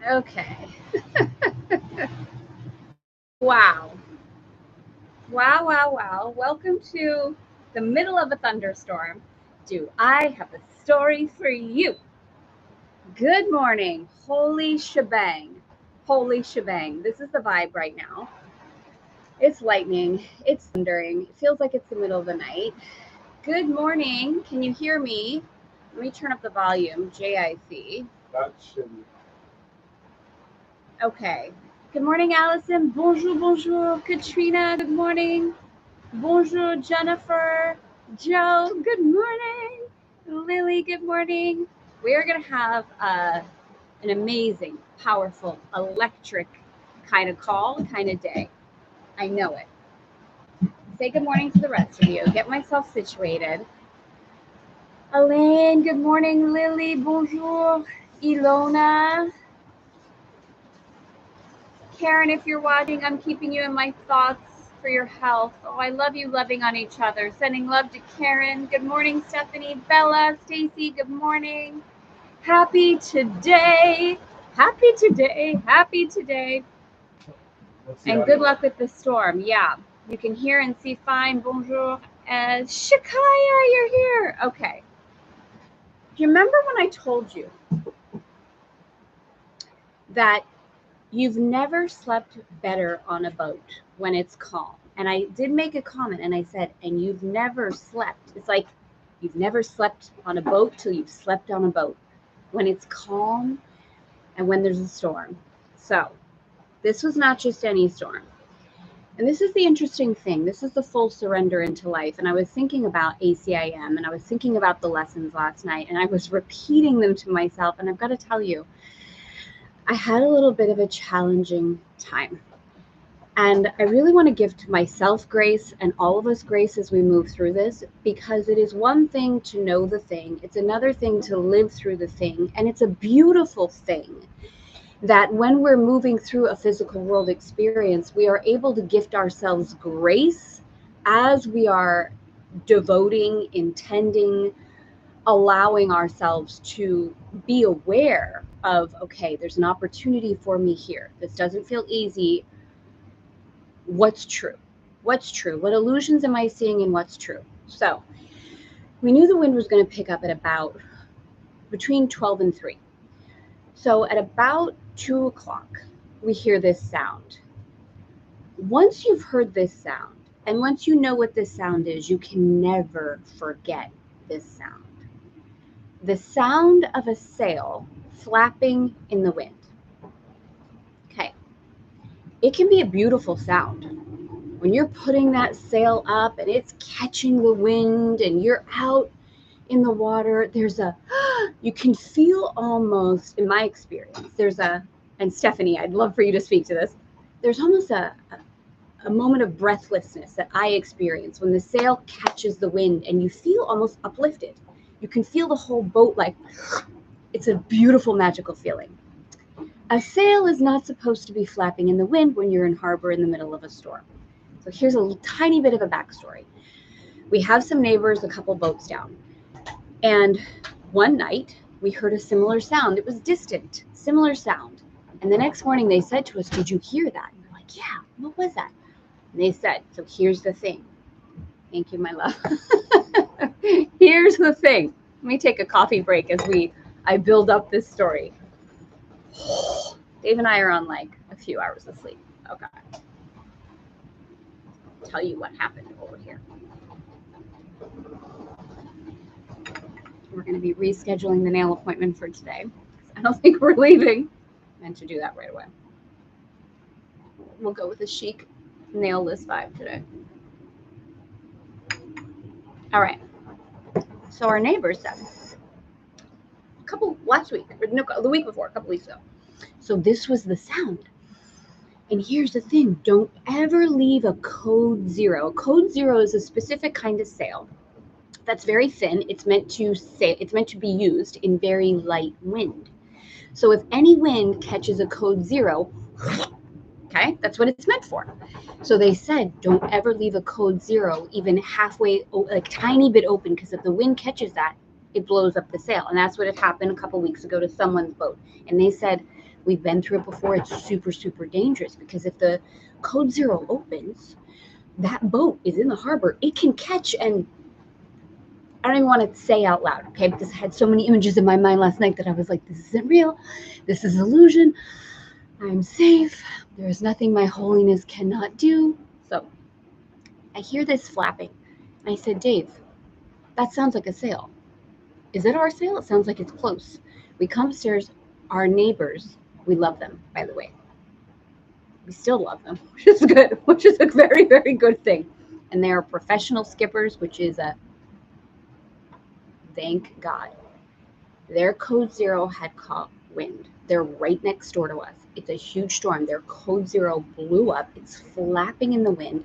Okay. Wow. Wow, wow, wow. Welcome to the middle of a thunderstorm. Do I have a story for you? Good morning. Holy shebang. Holy shebang. This is the vibe right now. It's lightning. It's thundering. It feels like it's the middle of the night. Good morning. Can you hear me? Let me turn up the volume. JIC. That shouldn't. Okay. Good morning, Allison. Bonjour, bonjour. Katrina, good morning. Bonjour, Jennifer. Joe, good morning. Lily, good morning. We are going to have an amazing, powerful, electric kind of call, kind of day. I know it. Say good morning to the rest of you. Get myself situated. Elaine, good morning. Lily, bonjour. Ilona. Karen, if you're watching, I'm keeping you in my thoughts for your health. Oh, I love you loving on each other. Sending love to Karen. Good morning, Stephanie. Bella, Stacy, good morning. Happy today. Happy today. Happy today. And good luck with the storm. Yeah, you can hear and see fine. Bonjour. Shakaya, you're here. Okay. Do you remember when I told you that you've never slept better on a boat when it's calm? And I did make a comment and I said, and you've never slept. It's like you've never slept on a boat till you've slept on a boat when it's calm and when there's a storm. So this was not just any storm. And this is the interesting thing. This is the full surrender into life. And I was thinking about ACIM and I was thinking about the lessons last night and I was repeating them to myself. And I've got to tell you, I had a little bit of a challenging time. And I really want to give to myself grace and all of us grace as we move through this, because it is one thing to know the thing. It's another thing to live through the thing. And it's a beautiful thing that when we're moving through a physical world experience, we are able to gift ourselves grace as we are devoting, intending, allowing ourselves to be aware of, okay, there's an opportunity for me here. This doesn't feel easy. What's true? What's true? What illusions am I seeing and what's true? So we knew the wind was going to pick up at about between 12 and 3. So at about 2 o'clock, we hear this sound. Once you've heard this sound, and once you know what this sound is, you can never forget this sound. The sound of a sail flapping in the wind. Okay. It can be a beautiful sound. When you're putting that sail up and it's catching the wind and you're out in the water, you can feel almost, in my experience, and Stephanie, I'd love for you to speak to this, there's almost a moment of breathlessness that I experience when the sail catches the wind and you feel almost uplifted. You can feel the whole boat like, it's a beautiful, magical feeling. A sail is not supposed to be flapping in the wind when you're in harbor in the middle of a storm. So here's a tiny bit of a backstory. We have some neighbors a couple boats down. And one night we heard a similar sound. It was distant, similar sound. And the next morning they said to us, did you hear that? And we're like, yeah, what was that? And they said, so here's the thing. Thank you, my love. Here's the thing. Let me take a coffee break as I build up this story. Dave and I are on like a few hours of sleep. Okay. I'll tell you what happened over here. We're going to be rescheduling the nail appointment for today. I don't think we're leaving. I meant to do that right away. We'll go with a chic nail list vibe today. All right. So our neighbor said the week before, a couple weeks ago. So this was the sound. And here's the thing, don't ever leave a code 0. Code 0 is a specific kind of sail that's very thin. It's meant to be used in very light wind. So if any wind catches a code 0, okay, that's what it's meant for. So they said, don't ever leave a code 0 even halfway, like tiny bit open, because if the wind catches that, it blows up the sail. And that's what had happened a couple weeks ago to someone's boat. And they said, We've been through it before. It's super, super dangerous because if the code 0 opens, that boat is in the harbor. It can catch, and I don't even want to say out loud, okay? Because I had so many images in my mind last night that I was like, this isn't real. This is illusion. I'm safe. There is nothing my holiness cannot do. So I hear this flapping. And I said, Dave, that sounds like a sail. Is it our sail? It sounds like it's close. We come upstairs. Our neighbors, we love them, by the way. We still love them, which is good, which is a very, very good thing. And they are professional skippers, which is a thank God. Their code 0 had caught wind. They're right next door to us. It's a huge storm. Their code 0 blew up. It's flapping in the wind.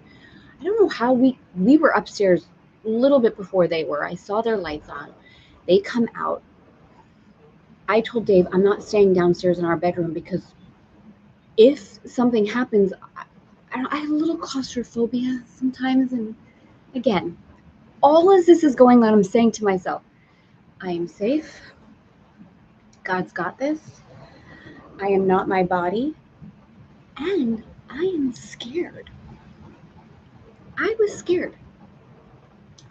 I don't know how we were upstairs a little bit before they were. I saw their lights on. They come out. I told Dave, I'm not staying downstairs in our bedroom because if something happens, I have a little claustrophobia sometimes. And again, all as this is going on, I'm saying to myself, I am safe. God's got this. I am not my body. And I am scared. I was scared.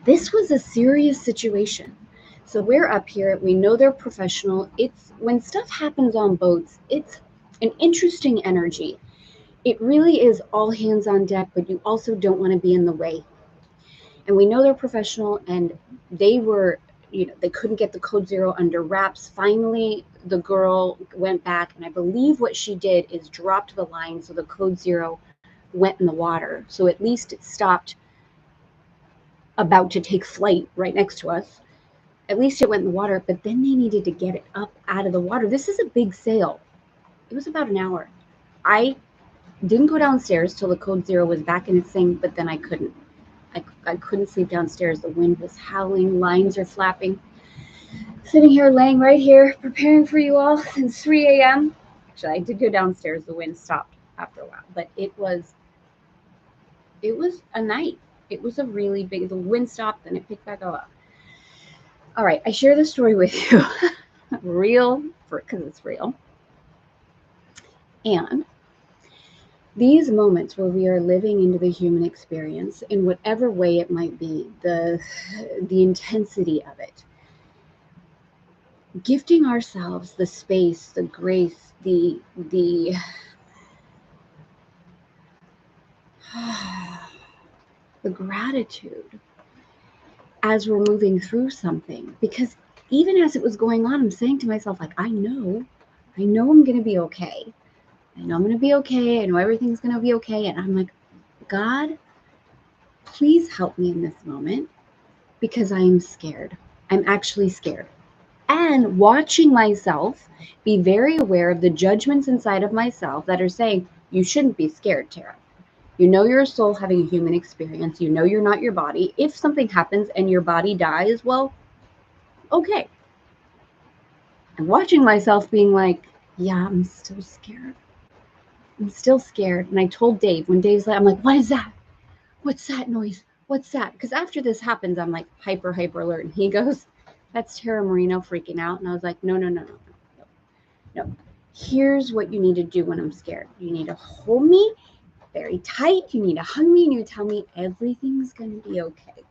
This was a serious situation. So we're up here. We know they're professional. It's when stuff happens on boats, it's an interesting energy. It really is all hands on deck, but you also don't want to be in the way. And we know they're professional, and they were, they couldn't get the code 0 under wraps. Finally, the girl went back, and I believe what she did is dropped the line so the code 0 went in the water. So at least it stopped about to take flight right next to us. At least it went in the water, but then they needed to get it up out of the water. This is a big sail. It was about an hour. I didn't go downstairs till the code 0 was back in its thing, but then I couldn't. I couldn't sleep downstairs. The wind was howling, lines are flapping. Sitting here, laying right here, preparing for you all since 3 a.m. Actually, I did go downstairs. The wind stopped after a while, but it was a night. It was a really big, the wind stopped and it picked back up. All right, I share this story with you. Real, because it's real. And these moments where we are living into the human experience in whatever way it might be, the intensity of it, gifting ourselves the space, the grace, the gratitude as we're moving through something. Because even as it was going on, I'm saying to myself, like, I know I'm going to be okay. I know I'm going to be okay. I know everything's going to be okay. And I'm like, God, please help me in this moment because I am scared. I'm actually scared. And watching myself be very aware of the judgments inside of myself that are saying, you shouldn't be scared, Tara. You know you're a soul having a human experience. You know you're not your body. If something happens and your body dies, well, okay. I'm watching myself being like, yeah, I'm still scared. I'm still scared. And I told Dave, when Dave's like, I'm like, what is that? What's that noise? What's that? Because after this happens, I'm like hyper alert. And he goes, that's Tara Marino freaking out. And I was like, no. Here's what you need to do when I'm scared. You need to hold me very tight. You need to hug me and you tell me everything's going to be okay.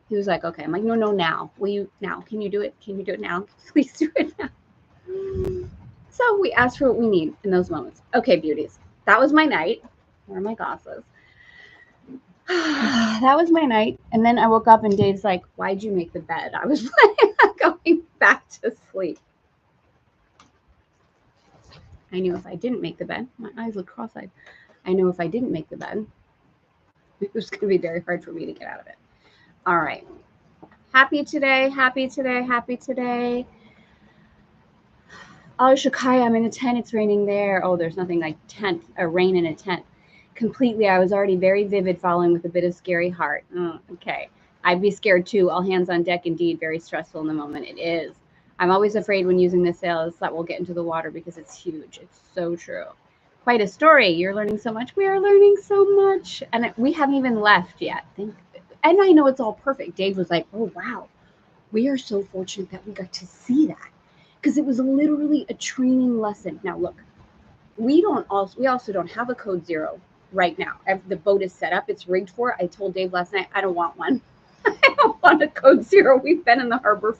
He was like, okay. I'm like, no, now. Will you now? Can you do it? Can you do it now? Please do it now. So we ask for what we need in those moments. Okay, beauties. That was my night. Where are my glasses? That was my night. And then I woke up and Dave's like, why'd you make the bed? I was planning on going back to sleep. I knew if I didn't make the bed, my eyes look cross-eyed. I know if I didn't make the bed, it was going to be very hard for me to get out of it. All right. Happy today. Oh, Shakaya, I'm in a tent. It's raining there. Oh, there's nothing like rain in a tent. Completely. I was already very vivid following with a bit of scary heart. Okay. I'd be scared too. All hands on deck. Indeed. Very stressful in the moment. It is. I'm always afraid when using this sail that we'll get into the water because it's huge. It's so true. Quite a story. You're learning so much. We are learning so much. And we haven't even left yet. And I know it's all perfect. Dave was like, oh, wow. We are so fortunate that we got to see that. Because it was literally a training lesson. Now, look, we also don't have a code zero right now. The boat is set up, it's rigged for it. I told Dave last night, I don't want one. I don't want a code zero. We've been in the harbor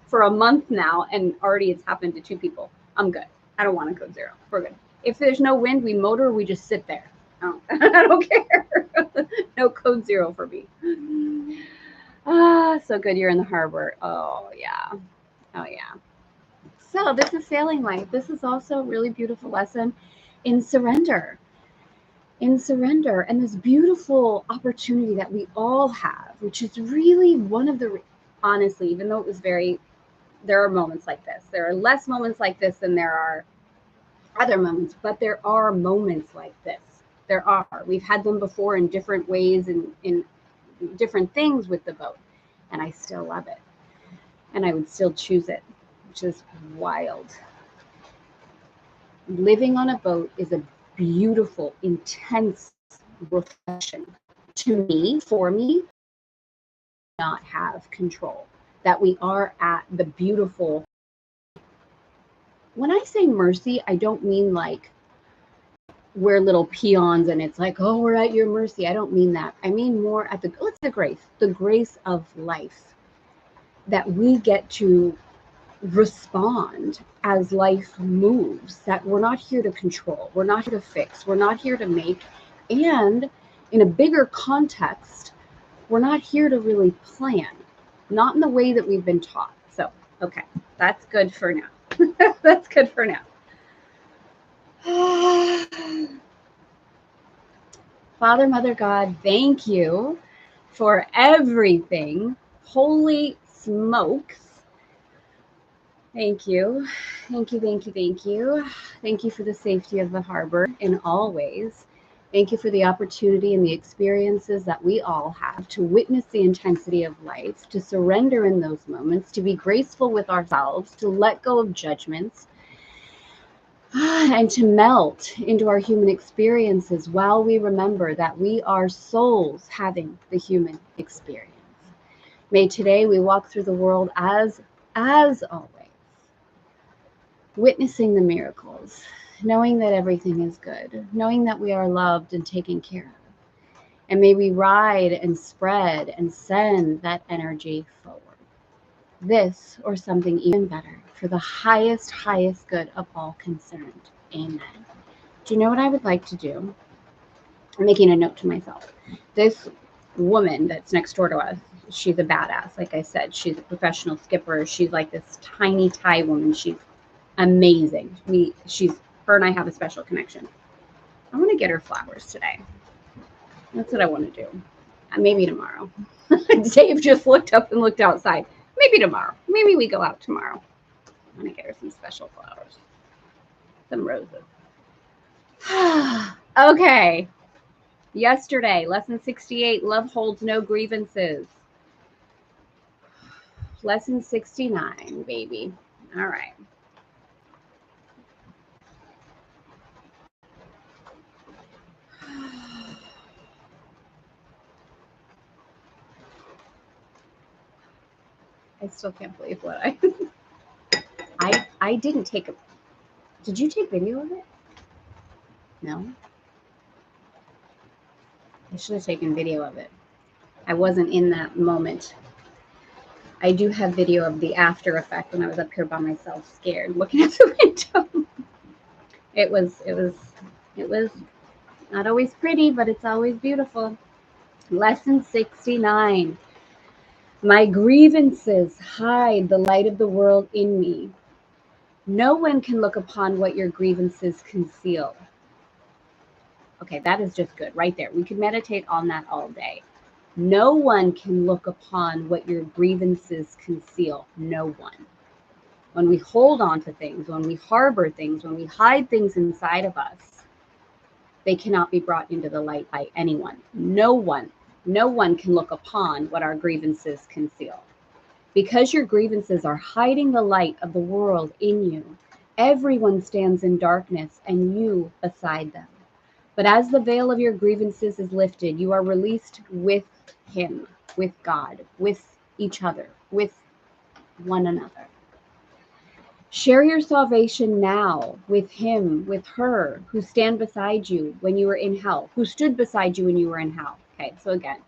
for a month now, and already it's happened to 2 people. I'm good. I don't want a code zero. We're good. If there's no wind, we motor, we just sit there. I don't care. No code zero for me. So good you're in the harbor. Oh yeah. Oh yeah. So this is sailing life. This is also a really beautiful lesson in surrender. In surrender, and this beautiful opportunity that we all have, which is really one of the, honestly, even though it was there are moments like this. There are less moments like this than there are other moments, but there are moments like this. There are. We've had them before in different ways and in different things with the boat, and I still love it. And I would still choose it, which is wild. Living on a boat is a beautiful, intense reflection to me, for me, not have control, that we are at the beautiful. When I say mercy, I don't mean like we're little peons and it's like, oh, we're at your mercy. I don't mean that. I mean more at the grace of life, that we get to respond as life moves, that we're not here to control, we're not here to fix, we're not here to make, and in a bigger context, we're not here to really plan, not in the way that we've been taught. So, okay, that's good for now. That's good for now. Father, Mother, God, thank you for everything. Holy smokes. Thank you. Thank you, thank you, thank you. Thank you for the safety of the harbor in all ways. Thank you for the opportunity and the experiences that we all have to witness the intensity of life, to surrender in those moments, to be graceful with ourselves, to let go of judgments, and to melt into our human experiences while we remember that we are souls having the human experience. May today we walk through the world as always, witnessing the miracles, knowing that everything is good, knowing that we are loved and taken care of. And may we ride and spread and send that energy forward. This or something even better for the highest good of all concerned. Amen. Do you know what I would like to do? I'm making a note to myself. This woman that's next door to us, she's a badass. Like I said, she's a professional skipper. She's like this tiny Thai woman. She's amazing. Her and I have a special connection. I want to get her flowers today. That's what I want to do. Maybe tomorrow. Dave just looked up and looked outside. Maybe tomorrow. Maybe we go out tomorrow. I want to get her some special flowers. Some roses. Okay. Yesterday, lesson 68, love holds no grievances. Lesson 69, baby. All right. I still can't believe what I didn't take a. Did you take video of it? No. I should have taken video of it. I wasn't in that moment. I do have video of the after effect when I was up here by myself, scared, looking at the window. It was not always pretty, but it's always beautiful. Lesson 69. My grievances hide the light of the world in me. No one can look upon what your grievances conceal. Okay, that is just good right there. We could meditate on that all day. No one can look upon what your grievances conceal. No one. When we hold on to things, when we harbor things, when we hide things inside of us, they cannot be brought into the light by anyone. No one can look upon what our grievances conceal. Because your grievances are hiding the light of the world in you, everyone stands in darkness and you beside them. But as the veil of your grievances is lifted, you are released with Him, with God, with each other, with one another. Share your salvation now with him, with her, who stand beside you when you were in hell, who stood beside you when you were in hell. Okay, so again,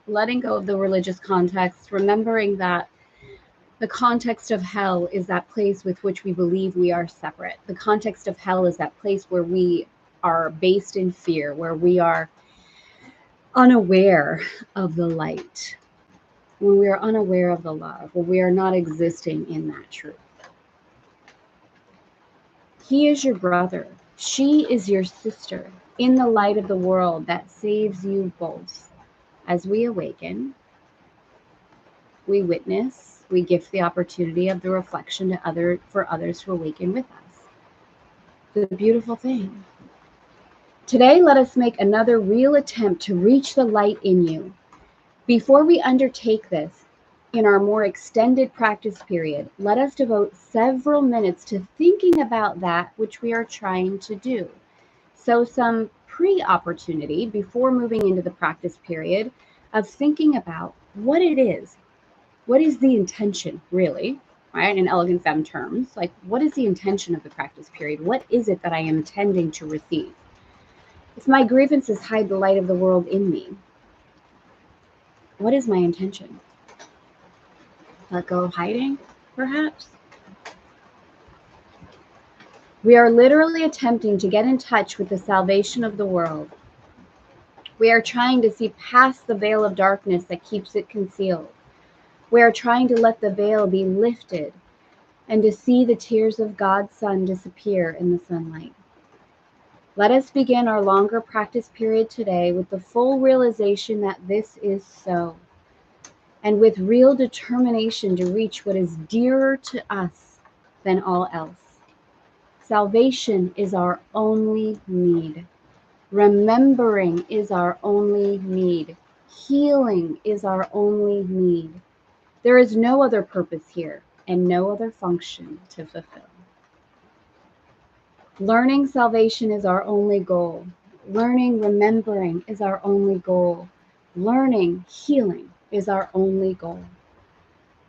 letting go of the religious context, remembering that the context of hell is that place with which we believe we are separate. The context of hell is that place where we are based in fear, where we are unaware of the light, when we are unaware of the love, when we are not existing in that truth. He is your brother. She is your sister in the light of the world that saves you both. As we awaken, we witness, we gift the opportunity of the reflection for others to awaken with us. The beautiful thing. Today, let us make another real attempt to reach the light in you. Before we undertake this, in our more extended practice period, let us devote several minutes to thinking about that which we are trying to do. So some pre-opportunity before moving into the practice period of thinking about what it is. What is the intention, really, right? In elegant femme terms, like what is the intention of the practice period? What is it that I am intending to receive? If my grievances hide the light of the world in me, what is my intention? Let go of hiding, perhaps? We are literally attempting to get in touch with the salvation of the world. We are trying to see past the veil of darkness that keeps it concealed. We are trying to let the veil be lifted and to see the tears of God's Son disappear in the sunlight. Let us begin our longer practice period today with the full realization that this is so, and with real determination to reach what is dearer to us than all else. Salvation is our only need. Remembering is our only need. Healing is our only need. There is no other purpose here and no other function to fulfill. Learning salvation is our only goal. Learning remembering is our only goal. Learning healing is our only goal.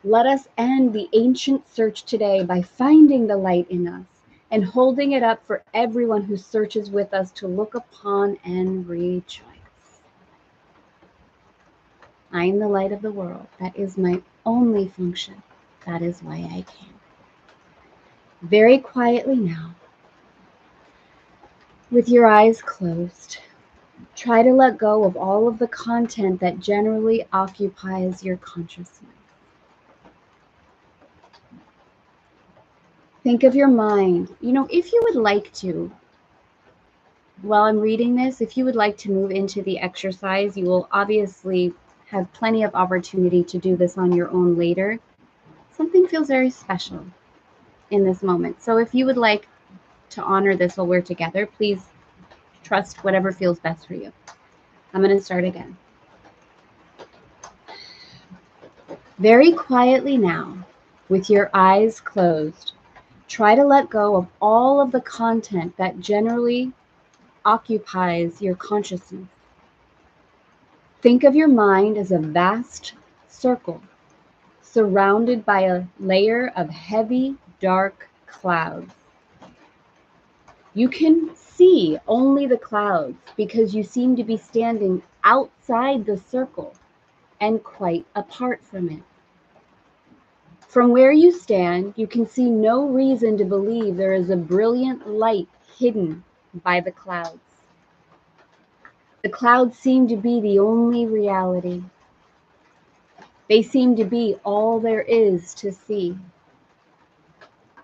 Let us end the ancient search today by finding the light in us and holding it up for everyone who searches with us to look upon and rejoice. I am the light of the world. That is my only function. That is why I came. Very quietly now, with your eyes closed, try to let go of all of the content that generally occupies your consciousness. Think of your mind. If you would like to, while I'm reading this, if you would like to move into the exercise, you will obviously have plenty of opportunity to do this on your own later. Something feels very special in this moment. So if you would like to honor this while we're together, please trust whatever feels best for you. I'm going to start again. Very quietly now, with your eyes closed, try to let go of all of the content that generally occupies your consciousness. Think of your mind as a vast circle surrounded by a layer of heavy, dark clouds. You can see only the clouds because you seem to be standing outside the circle and quite apart from it. From where you stand, you can see no reason to believe there is a brilliant light hidden by the clouds. The clouds seem to be the only reality. They seem to be all there is to see.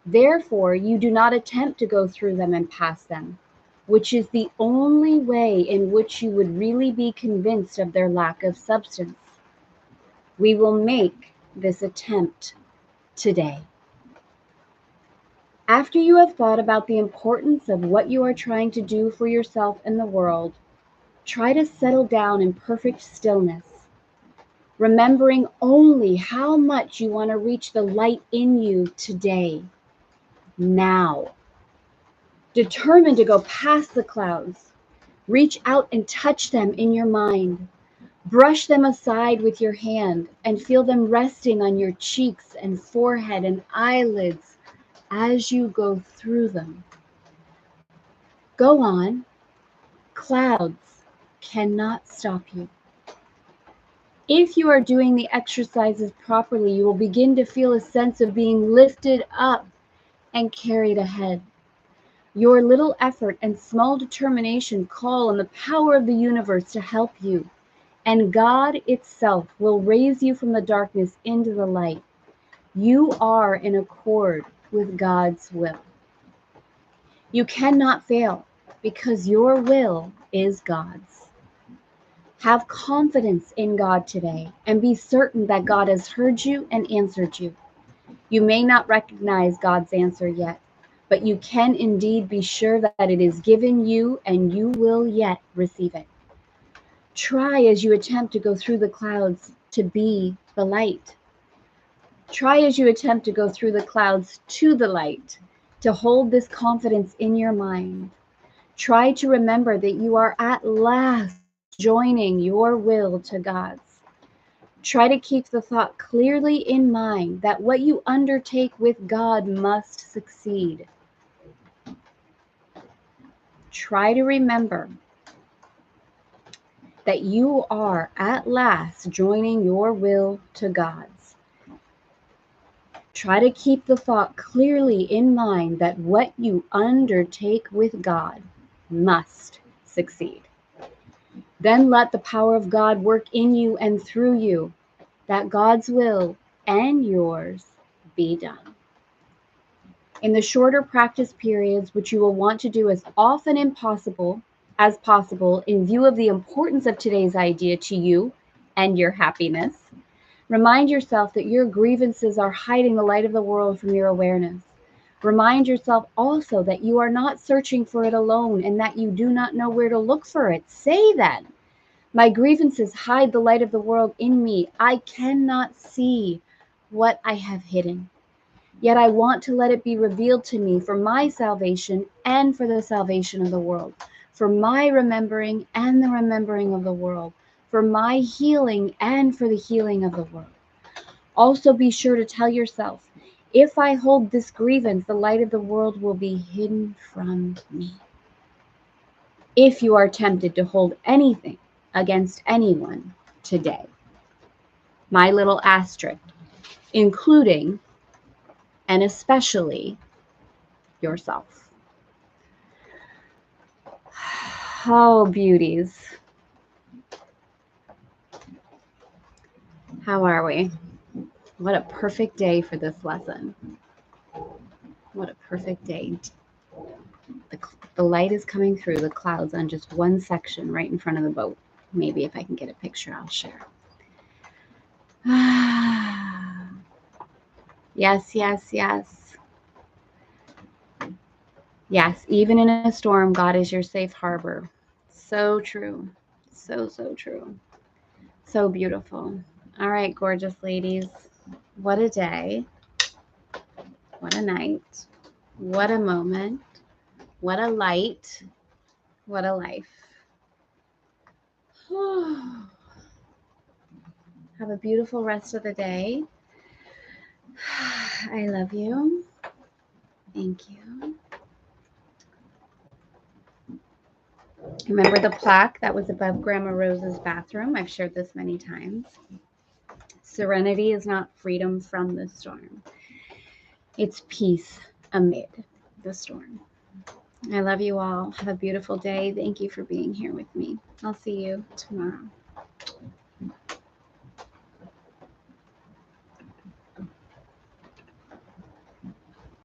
Therefore, you do not attempt to go through them and pass them, which is the only way in which you would really be convinced of their lack of substance. We will make this attempt today. After you have thought about the importance of what you are trying to do for yourself and the world, try to settle down in perfect stillness, remembering only how much you want to reach the light in you today, now. Determined to go past the clouds, reach out and touch them in your mind. Brush them aside with your hand and feel them resting on your cheeks and forehead and eyelids as you go through them. Go on. Clouds cannot stop you. If you are doing the exercises properly, you will begin to feel a sense of being lifted up and carried ahead. Your little effort and small determination call on the power of the universe to help you, and God itself will raise you from the darkness into the light. You are in accord with God's will. You cannot fail because your will is God's. Have confidence in God today and be certain that God has heard you and answered you. You may not recognize God's answer yet, but you can indeed be sure that it is given you and you will yet receive it. Try as you attempt to go through the clouds to be the light. Try as you attempt to go through the clouds to the light, to hold this confidence in your mind. Try to remember that you are at last joining your will to God's. Try to keep the thought clearly in mind that what you undertake with God must succeed. Try to remember that you are at last joining your will to God's. Try to keep the thought clearly in mind that what you undertake with God must succeed. Then let the power of God work in you and through you, that God's will and yours be done. In the shorter practice periods, which you will want to do as often as possible in view of the importance of today's idea to you and your happiness, remind yourself that your grievances are hiding the light of the world from your awareness. Remind yourself also that you are not searching for it alone and that you do not know where to look for it. Say that. My grievances hide the light of the world in me. I cannot see what I have hidden. Yet I want to let it be revealed to me for my salvation and for the salvation of the world, for my remembering and the remembering of the world, for my healing and for the healing of the world. Also be sure to tell yourself, if I hold this grievance, the light of the world will be hidden from me. If you are tempted to hold anything against anyone today, my little asterisk, including and especially yourself. Oh, beauties. How are we? What a perfect day for this lesson. What a perfect day. The light is coming through the clouds on just one section right in front of the boat. Maybe if I can get a picture, I'll share. Yes, yes, yes. Yes, even in a storm, God is your safe harbor. So true. So, so true. So beautiful. All right, gorgeous ladies. What a day. What a night. What a moment. What a light. What a life. Have a beautiful rest of the day. I love you. Thank you. Remember the plaque that was above Grandma Rose's bathroom? I've shared this many times. Serenity is not freedom from the storm. It's peace amid the storm. I love you all. Have a beautiful day. Thank you for being here with me. I'll see you tomorrow.